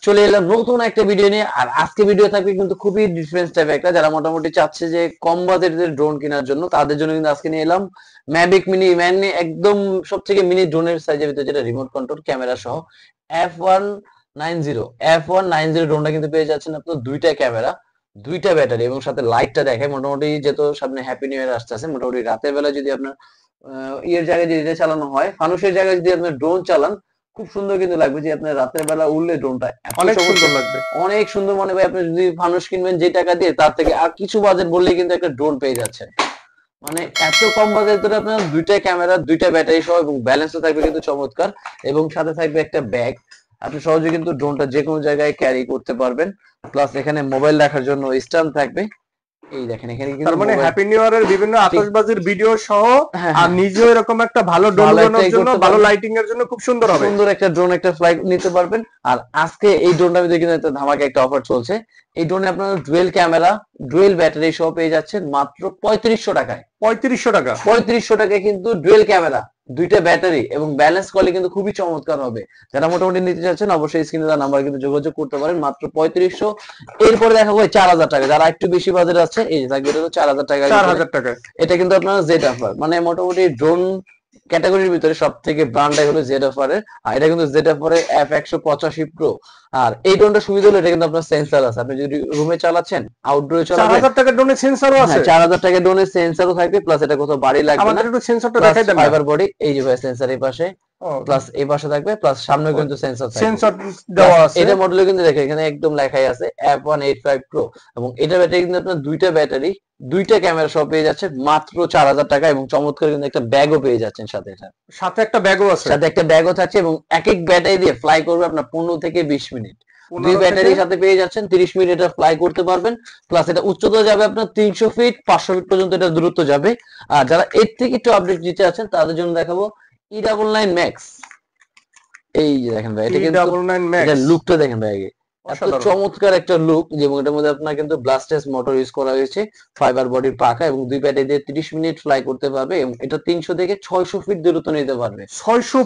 চলে এলাম নতুন একটা ভিডিও নিয়ে। আর আজকে ভিডিও থাকবে কিন্তু খুবই ডিফারেন্স টাইপ একটা, যারা মোটামুটি চাচ্ছে যে কম বাজেটের ড্রোন কেনার জন্য, তাদের জন্য কিন্তু আজকে নিয়ে এলাম ম্যাভিক মিনি মানে একদম সব থেকে মিনি ড্রোনের সাইজের ভিতরে, যেটা রিমোট কন্ট্রোল ক্যামেরা সহ F190 ড্রোনটা কিন্তু পেয়ে যাচ্ছেন আপনার দুইটা ক্যামেরা, দুইটা ব্যাটারি এবং সাথে লাইটটা দেখায়। মোটামুটি যেহেতু সামনে হ্যাপি নিউ ইয়ার আসতেছে, মোটামুটি রাতের বেলা যদি আপনার ইয়ের জায়গায় যদি এটা চালানো হয়, ফানুসের জায়গায় যদি আপনার ড্রোন চালান, খুব সুন্দর কিন্তু লাগবে। যে আপনার রাতের বেলা উড়লে ড্রোনটা অনেক সুন্দর লাগবে, অনেক সুন্দর। মনে ভাই আপনি যদি ফানুস কিনবেন যে টাকা দিয়ে, তার থেকে আর কিছু বাজেট বললেই কিন্তু একটা ড্রোন পেয়ে যাচ্ছেন। মানে এত কম বাজেটে আপনার দুইটা ক্যামেরা, দুইটা ব্যাটারি সহ, এবং ব্যালেন্সও থাকবে কিন্তু চমৎকার, এবং সাথে থাকবে একটা ব্যাগ। আপনি সহজে কিন্তু ড্রোনটা যে কোনো জায়গায় ক্যারি করতে পারবেন। প্লাস এখানে মোবাইল রাখার জন্য স্ট্যান্ড থাকবে। এই দেখেন এখানে কিন্তু তার মানে হ্যাপি নিউ ইয়ারের বিভিন্ন আতশবাজির ভিডিও সহ হ্যাঁ আর হ্যাঁ নিজেও এরকম একটা ভালো ড্রোন বানানোর জন্য, ভালো লাইটিং এর জন্য খুব সুন্দর হবে, সুন্দর একটা ড্রোন একটা ফ্লাইট নিতে পারবেন। আর আজকে এই ড্রোনটার ভিতরে কিন্তু একটা ধামাকা একটা অফার চলছে। এই ড্রোনে আপনারা ডুয়েল ক্যামেরা, ডুয়েল ব্যাটারি সহ পেয়ে যাচ্ছেন মাত্র 3500 টাকায়। 3500 টাকা? 3500 টাকায় কিন্তু ডুয়েল ক্যামেরা, দুইটা ব্যাটারি এবং ব্যালেন্স করলে কিন্তু খুবই চমৎকার হবে। যারা মোটামুটি নিতে চাচ্ছেন অবশ্যই স্ক্রিনে দেওয়া নাম্বার কিন্তু যোগাযোগ করতে পারেন, মাত্র 3500। এরপরে দেখাবো 4000 টাকা, যারা একটু বেশি বাজেট আছে এই যে থাকবে, এটা 4000 টাকা। 4000 টাকা এটা কিন্তু আপনার জেড অফার, মানে মোটামুটি ড্রোন ক্যাটাগরির ভিতরে সব থেকে ব্র্যান্ডটাই হলো জেড অফার এর। আর এটা কিন্তু জেড অফার এর F185 প্রো। আর এই ড্রোনটা সুবিধা হলো এটা কিন্তু আপনার সেন্সর আছে, আপনি যদি রুমে চালাচ্ছেন, আউটডোরে চালাবেন। 4000 টাকা ড্রোনের সেন্সরও আছে? 4000 টাকা ড্রোনের সেন্সরও থাকবে, প্লাস এটা কোথাও বাড়ি লাগবে না। আমাদের একটু সেন্সরটা প্লাস দেখাই দেন না। ফাইবার বডি, এই যে ভাই সেন্সর এই পাশে, প্লাস এই পাশে থাকবে, প্লাস সামনে কিন্তু সেন্সর থাকবে। সেন্সর দেওয়া আছে। এটা মডেলে কিন্তু দেখেন এখানে একদম লেখাই আছে F185 প্রো। এবং এটা ব্যাটারি কিন্তু আপনার দুইটা ব্যাটারি, দুইটা ক্যামেরা সহ পেয়ে যাচ্ছে মাত্র 4000 টাকা, এবং চমৎকার কিন্তু একটা ব্যাগও পেয়ে যাচ্ছেন সাথে। সাথে একটা ব্যাগও আছে? সাথে একটা ব্যাগও থাকছে, এবং এক এক ব্যাটারি দিয়ে ফ্লাই করবে আপনার 15 থেকে 20 মিনিট। দুই ব্যাটারির সাথে পেয়ে যাচ্ছেন 30 মিনিট এটা ফ্লাই করতে পারবেন। প্লাস এটা উচ্চতা যাবে আপনার 300 ফিট, 500 ফিট পর্যন্ত এটা দূরত্ব যাবে। আর যারা এর থেকে একটু আপডেট দিতে আছেন তাদের জন্য দেখাবো E99 ম্যাক্স। এই যে দেখেন ভাই, এটা কিন্তু এটা লুকটা দেখেন ভাই, আগে এত চমৎকার একটা লুক। যেমন এটার মধ্যে আপনার কিন্তু ব্লাস্টেস মোটর ইউজ করা হয়েছে, ফাইবার বডির পাখা, এবং দুই ব্যাটারি দিয়ে 30 মিনিট ফ্লাই করতে পারবে। এবং এটা 300 থেকে 600 ফিট দূরত্ব নিতে পারবে। 600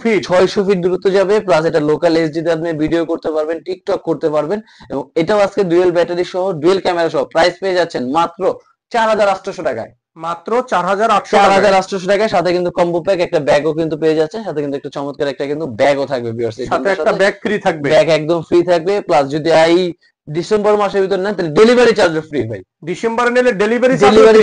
ফিট দূরত্ব যাবে। প্লাস এটা লোকাল এইচডি তে আপনি ভিডিও করতে পারবেন, টিকটক করতে পারবেন। এবং এটাও আজকে ডুয়েল ব্যাটারি সহ, ডুয়েল ক্যামেরা সহ প্রাইস পেয়ে যাচ্ছেন মাত্র 4800 টাকায়। মাত্র 4800 টাকায়। সাথে কিন্তু কম্বো প্যাক একটা ব্যাগও কিন্তু পেয়ে যাচ্ছে, সাথে কিন্তু একটা চমৎকার একটা কিন্তু ব্যাগও থাকবে ভিউয়ার্স। সাথে একটা ব্যাগ ফ্রি থাকবে, ব্যাগ একদম ফ্রি থাকবে। প্লাস যদি এই ডিসেম্বর মাসের ভিতর নেন তাহলে ডেলিভারি চার্জও ফ্রি ভাই। ডিসেম্বরে নিলে ডেলিভারি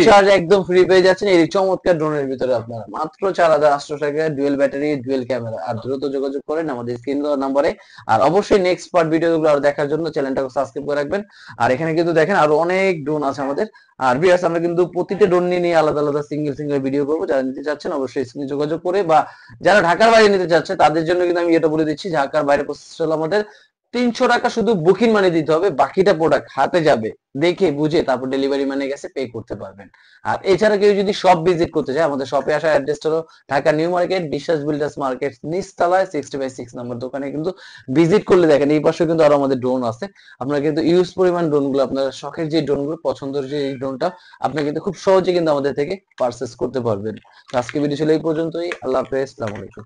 চার্জ একদম ফ্রি পেয়ে যাচ্ছেন এই চমৎকার ড্রোনের ভিতরে আপনারা মাত্র 4800 টাকায়, ডুয়েল ব্যাটারি, ডুয়েল ক্যামেরা। আর দ্রুত যোগাযোগ করেন আমাদের স্ক্রিন দেওয়া নম্বরে। আর অবশ্যই নেক্সট পার্ট ভিডিওগুলো আর দেখার জন্য চ্যানেলটাকে সাবস্ক্রাইব করে রাখবেন। আর এখানে কিন্তু দেখেন আরো অনেক ড্রোন আছে আমাদের। আর ভিউয়ার্স আমরা কিন্তু প্রতিটা ড্রোন নিয়ে আলাদা আলাদা সিঙ্গেল ভিডিও করবো। যারা নিতে চাচ্ছেন অবশ্যই স্ক্রিনে যোগাযোগ করে, বা যারা ঢাকার বাইরে নিতে চাচ্ছে তাদের জন্য কিন্তু আমি এটা বলে দিচ্ছি, ঢাকার বাইরে পৌঁছতে হলে আমাদের 300 টাকা শুধু বুকিং মানি দিতে হবে, বাকিটা প্রোডাক্ট হাতে যাবে, দেখে বুঝে তারপর ডেলিভারি মানে গেছে পে করতে পারবেন। আর এছাড়া কেউ যদি শপ ভিজিট করতে চায়, আমাদের শপে আসার অ্যাড্রেসটা হলো ঢাকা নিউ মার্কেট, বিশ্বাস বিল্ডার্স মার্কেট নিচতলায় 60/6 নম্বর দোকানে কিন্তু ভিজিট করলে দেখেন এই পাশে কিন্তু আরো আমাদের ড্রোন আছে। আপনারা কিন্তু ইউজ পরিমাণ ড্রোন গুলো, আপনার শখের যে ড্রোন গুলো, পছন্দের যে ড্রোনটা, আপনি কিন্তু খুব সহজে কিন্তু আমাদের থেকে পারচেস করতে পারবেন। আজকে ভিডিও ছিল এই পর্যন্তই। আল্লাহ হাফেজ, আসসালামু আলাইকুম।